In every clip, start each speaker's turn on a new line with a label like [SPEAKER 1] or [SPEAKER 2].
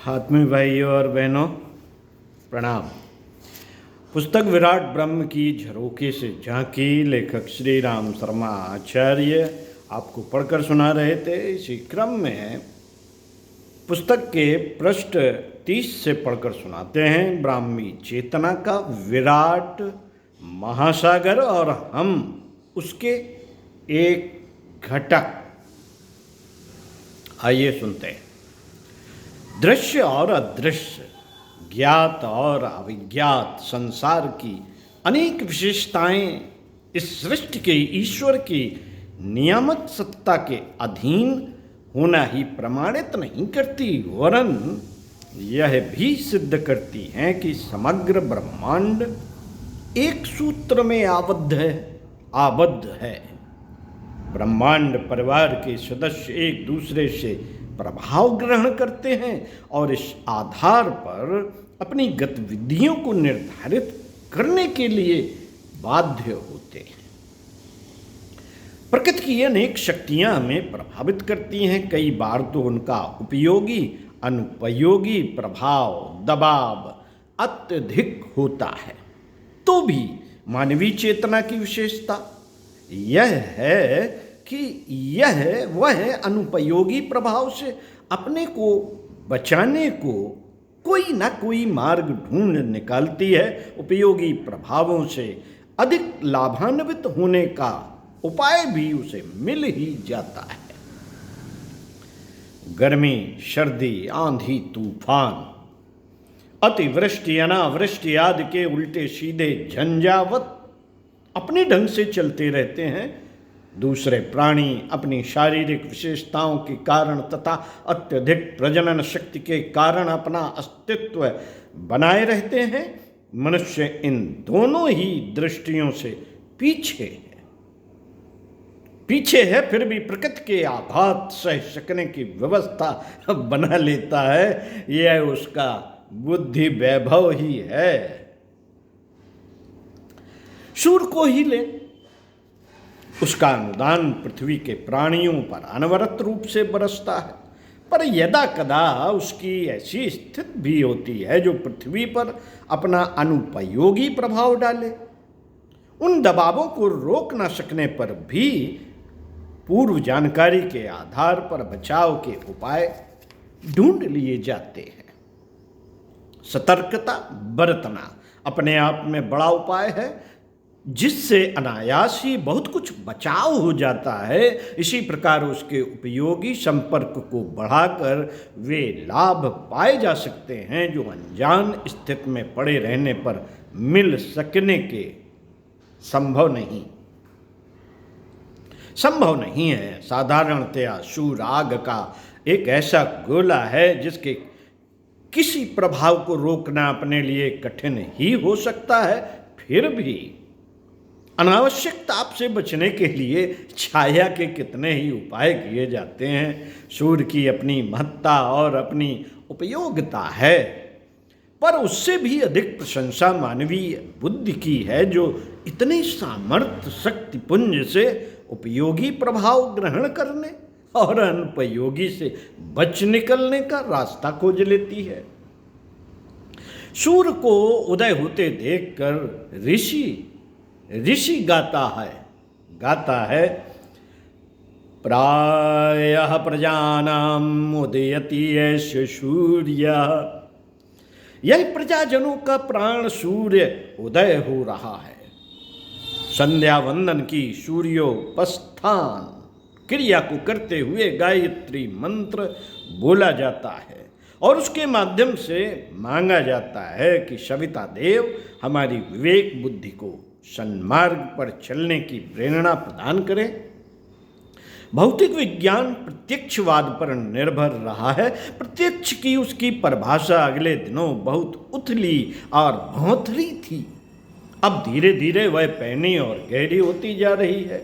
[SPEAKER 1] आत्मीय भाइयों और बहनों, प्रणाम। पुस्तक विराट ब्रह्म की झरोखे से झांकी लेखक श्री राम शर्मा आचार्य आपको पढ़कर सुना रहे थे। इसी क्रम में पुस्तक के पृष्ठ 30 से पढ़कर सुनाते हैं। ब्राह्मी चेतना का विराट महासागर और हम उसके एक घटक। आइए सुनते हैं। दृश्य और अदृश्य, ज्ञात और अविज्ञात संसार की अनेक विशेषताएं इस सृष्टि के ईश्वर की नियामक सत्ता के अधीन होना ही प्रमाणित नहीं करती, वरन यह भी सिद्ध करती हैं कि समग्र ब्रह्मांड एक सूत्र में आबद्ध है। ब्रह्मांड परिवार के सदस्य एक दूसरे से प्रभाव ग्रहण करते हैं और इस आधार पर अपनी गतिविधियों को निर्धारित करने के लिए बाध्य होते हैं। प्रकृति की अनेक शक्तियां हमें प्रभावित करती हैं। कई बार तो उनका उपयोगी अनुपयोगी प्रभाव दबाव अत्यधिक होता है। तो भी मानवीय चेतना की विशेषता यह है कि यह वह अनुपयोगी प्रभाव से अपने को बचाने को कोई ना कोई मार्ग ढूंढ निकालती है। उपयोगी प्रभावों से अधिक लाभान्वित होने का उपाय भी उसे मिल ही जाता है। गर्मी, सर्दी, आंधी, तूफान, अतिवृष्टि, अनावृष्टि आदि के उल्टे सीधे झंझावत अपने ढंग से चलते रहते हैं। दूसरे प्राणी अपनी शारीरिक विशेषताओं के कारण तथा अत्यधिक प्रजनन शक्ति के कारण अपना अस्तित्व बनाए रहते हैं। मनुष्य इन दोनों ही दृष्टियों से पीछे है, फिर भी प्रकृति के आघात सह सकने की व्यवस्था बना लेता है। यह उसका बुद्धि वैभव ही है। सूर्य को ही ले, उसका अनुदान पृथ्वी के प्राणियों पर अनवरत रूप से बरसता है, पर यदा कदा उसकी ऐसी स्थिति भी होती है जो पृथ्वी पर अपना अनुपयोगी प्रभाव डाले। उन दबावों को रोक न सकने पर भी पूर्व जानकारी के आधार पर बचाव के उपाय ढूंढ लिए जाते हैं। सतर्कता बरतना अपने आप में बड़ा उपाय है, जिससे अनायास ही बहुत कुछ बचाव हो जाता है। इसी प्रकार उसके उपयोगी संपर्क को बढ़ाकर वे लाभ पाए जा सकते हैं जो अनजान स्थिति में पड़े रहने पर मिल सकने के संभव नहीं है। साधारणतया सूर्य आग का एक ऐसा गोला है जिसके किसी प्रभाव को रोकना अपने लिए कठिन ही हो सकता है। फिर भी अनावश्यक ताप से बचने के लिए छाया के कितने ही उपाय किए जाते हैं। सूर्य की अपनी महत्ता और अपनी उपयोगिता है, पर उससे भी अधिक प्रशंसा मानवीय बुद्धि की है, जो इतने सामर्थ्य शक्तिपुंज से उपयोगी प्रभाव ग्रहण करने और अनुपयोगी से बच निकलने का रास्ता खोज लेती है। सूर्य को उदय होते देखकर ऋषि गाता है प्रायः प्रजानाम उदयति ऐस्य सूर्य। यह प्रजाजनों का प्राण सूर्य उदय हो रहा है। संध्या वंदन की सूर्योपस्थान क्रिया को करते हुए गायत्री मंत्र बोला जाता है और उसके माध्यम से मांगा जाता है कि सविता देव हमारी विवेक बुद्धि को सन्मार्ग पर चलने की प्रेरणा प्रदान करें। भौतिक विज्ञान प्रत्यक्षवाद पर निर्भर रहा है। प्रत्यक्ष की उसकी परिभाषा अगले दिनों बहुत उथली और भौंथली थी, अब धीरे धीरे वह पैनी और गहरी होती जा रही है।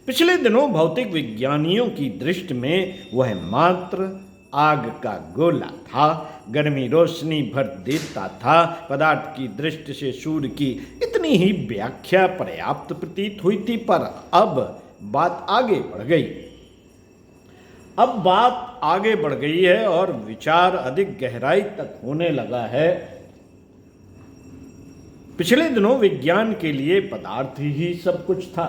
[SPEAKER 1] पिछले दिनों भौतिक विज्ञानियों की दृष्टि में वह मात्र आग का गोला था। गर्मी रोशनी भर देता था। पदार्थ की दृष्टि से सूर्य की इतनी ही व्याख्या पर्याप्त प्रतीत हुई थी, पर अब बात आगे बढ़ गई। अब बात आगे बढ़ गई है और विचार अधिक गहराई तक होने लगा है। पिछले दिनों विज्ञान के लिए पदार्थ ही सब कुछ था।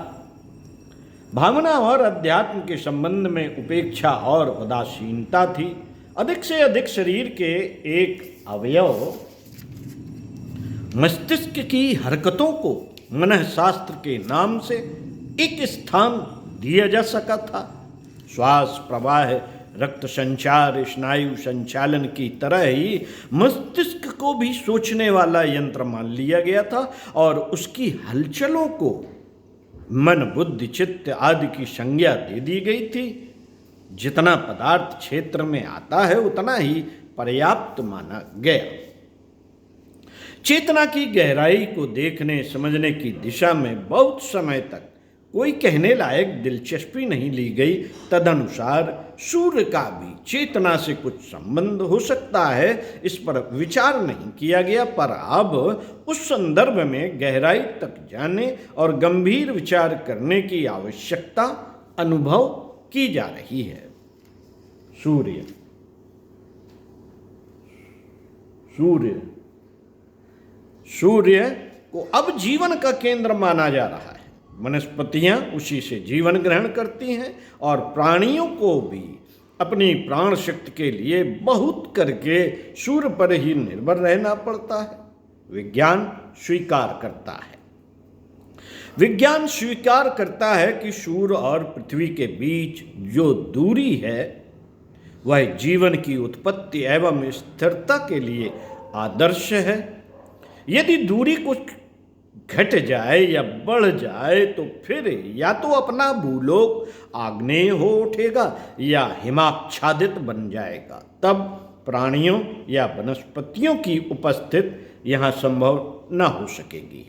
[SPEAKER 1] भावना और अध्यात्म के संबंध में उपेक्षा और उदासीनता थी। अधिक से अधिक शरीर के एक अवयव मस्तिष्क की हरकतों को मनःशास्त्र के नाम से एक स्थान दिया जा सका था। श्वास प्रवाह, रक्त संचार, स्नायु संचालन की तरह ही मस्तिष्क को भी सोचने वाला यंत्र मान लिया गया था और उसकी हलचलों को मन, बुद्धि, चित्त आदि की संज्ञा दे दी गई थी। जितना पदार्थ क्षेत्र में आता है उतना ही पर्याप्त माना गया। चेतना की गहराई को देखने समझने की दिशा में बहुत समय तक कोई कहने लायक दिलचस्पी नहीं ली गई। तदनुसार सूर्य का भी चेतना से कुछ संबंध हो सकता है, इस पर विचार नहीं किया गया। पर अब उस संदर्भ में गहराई तक जाने और गंभीर विचार करने की आवश्यकता अनुभव की जा रही है। सूर्य सूर्य सूर्य को अब जीवन का केंद्र माना जा रहा है। वनस्पतियां उसी से जीवन ग्रहण करती हैं और प्राणियों को भी अपनी प्राण शक्ति के लिए बहुत करके सूर्य पर ही निर्भर रहना पड़ता है। विज्ञान स्वीकार करता है कि सूर्य और पृथ्वी के बीच जो दूरी है वह जीवन की उत्पत्ति एवं स्थिरता के लिए आदर्श है। यदि दूरी कुछ घट जाए या बढ़ जाए तो फिर या तो अपना भूलोक आग्नेय हो उठेगा या हिमाच्छादित बन जाएगा। तब प्राणियों या वनस्पतियों की उपस्थिति यहाँ संभव न हो सकेगी।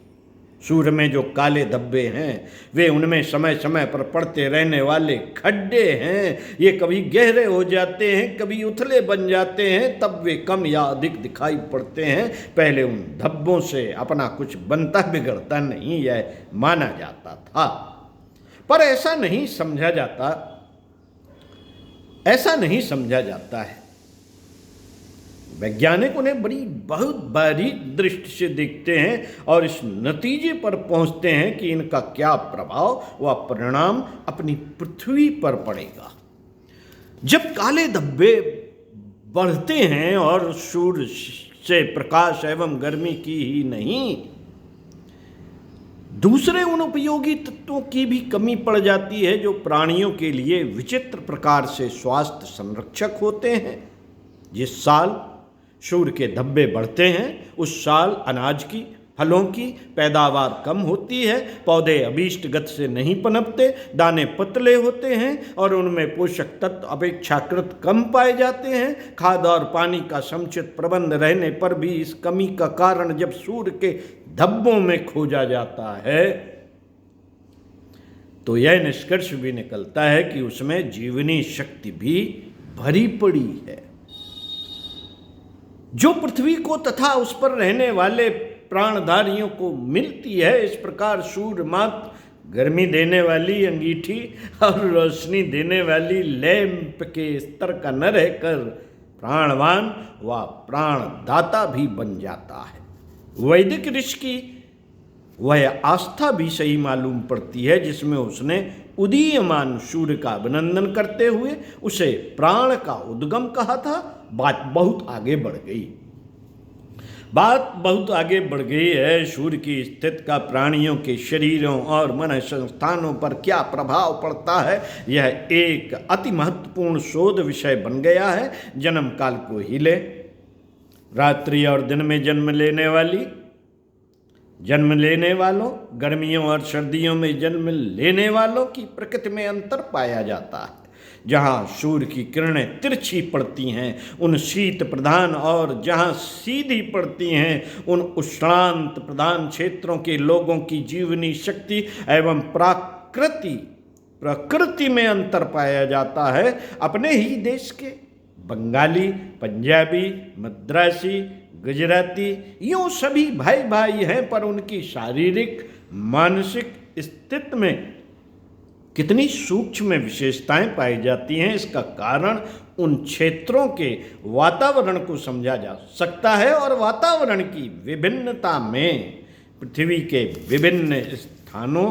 [SPEAKER 1] सूर्य में जो काले धब्बे हैं वे उनमें समय समय पर पड़ते रहने वाले खड्डे हैं। ये कभी गहरे हो जाते हैं, कभी उथले बन जाते हैं, तब वे कम या अधिक दिखाई पड़ते हैं। पहले उन धब्बों से अपना कुछ बनता बिगड़ता नहीं यह माना जाता था, पर ऐसा नहीं समझा जाता है। वैज्ञानिक उन्हें बहुत बारीक दृष्टि से देखते हैं और इस नतीजे पर पहुंचते हैं कि इनका क्या प्रभाव व परिणाम अपनी पृथ्वी पर पड़ेगा। जब काले धब्बे बढ़ते हैं और सूर्य से प्रकाश एवं गर्मी की ही नहीं दूसरे उन उपयोगी तत्वों की भी कमी पड़ जाती है जो प्राणियों के लिए विचित्र प्रकार से स्वास्थ्य संरक्षक होते हैं। जिस साल सूर्य के धब्बे बढ़ते हैं उस साल अनाज की, फलों की पैदावार कम होती है। पौधे अभीष्ट गति से नहीं पनपते, दाने पतले होते हैं और उनमें पोषक तत्व अपेक्षाकृत कम पाए जाते हैं। खाद और पानी का समुचित प्रबंध रहने पर भी इस कमी का कारण जब सूर्य के धब्बों में खोजा जाता है तो यह निष्कर्ष भी निकलता है कि उसमें जीवनी शक्ति भी भरी पड़ी है जो पृथ्वी को तथा उस पर रहने वाले प्राणधारियों को मिलती है। इस प्रकार सूर्य मात्र गर्मी देने वाली अंगीठी और रोशनी देने वाली लैंप के स्तर का न रहकर प्राणवान व प्राणदाता भी बन जाता है। वैदिक ऋषि की वह आस्था भी सही मालूम पड़ती है जिसमें उसने उदीयमान सूर्य का अभिनंदन करते हुए उसे प्राण का उद्गम कहा था। बात बहुत आगे बढ़ गई है। सूर्य की स्थिति का प्राणियों के शरीरों और मन संस्थानों पर क्या प्रभाव पड़ता है यह एक अति महत्वपूर्ण शोध विषय बन गया है। जन्म काल को हिले, रात्रि और दिन में जन्म लेने वालों, गर्मियों और सर्दियों में जन्म लेने वालों की प्रकृति में अंतर पाया जाता है। जहाँ सूर्य की किरणें तिरछी पड़ती हैं उन शीत प्रधान और जहाँ सीधी पड़ती हैं उन उष्णांत प्रधान क्षेत्रों के लोगों की जीवनी शक्ति एवं प्रकृति में अंतर पाया जाता है। अपने ही देश के बंगाली, पंजाबी, मद्रासी, गुजराती यूँ सभी भाई हैं, पर उनकी शारीरिक मानसिक स्थिति में कितनी सूक्ष्म विशेषताएं पाई जाती हैं, इसका कारण उन क्षेत्रों के वातावरण को समझा जा सकता है। और वातावरण की विभिन्नता में पृथ्वी के विभिन्न स्थानों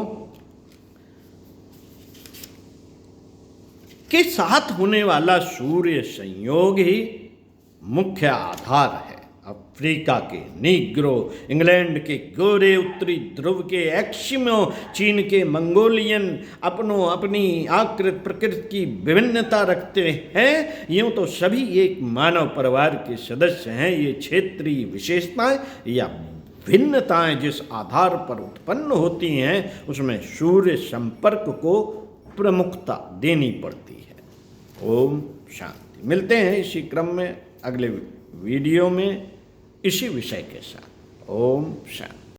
[SPEAKER 1] के साथ होने वाला सूर्य संयोग ही मुख्य आधार है। अफ्रीका के नीग्रो, इंग्लैंड के गोरे, उत्तरी ध्रुव के एक्सिमो, चीन के मंगोलियन अपनी आकृति प्रकृति की विभिन्नता रखते हैं। यूँ तो सभी एक मानव परिवार के सदस्य हैं। ये क्षेत्रीय विशेषताएं या भिन्नताएं जिस आधार पर उत्पन्न होती हैं, उसमें सूर्य संपर्क को प्रमुखता देनी पड़ती है। ओम शांति। मिलते हैं इसी क्रम में अगले वीडियो में इसी विषय के साथ। ओम शांति।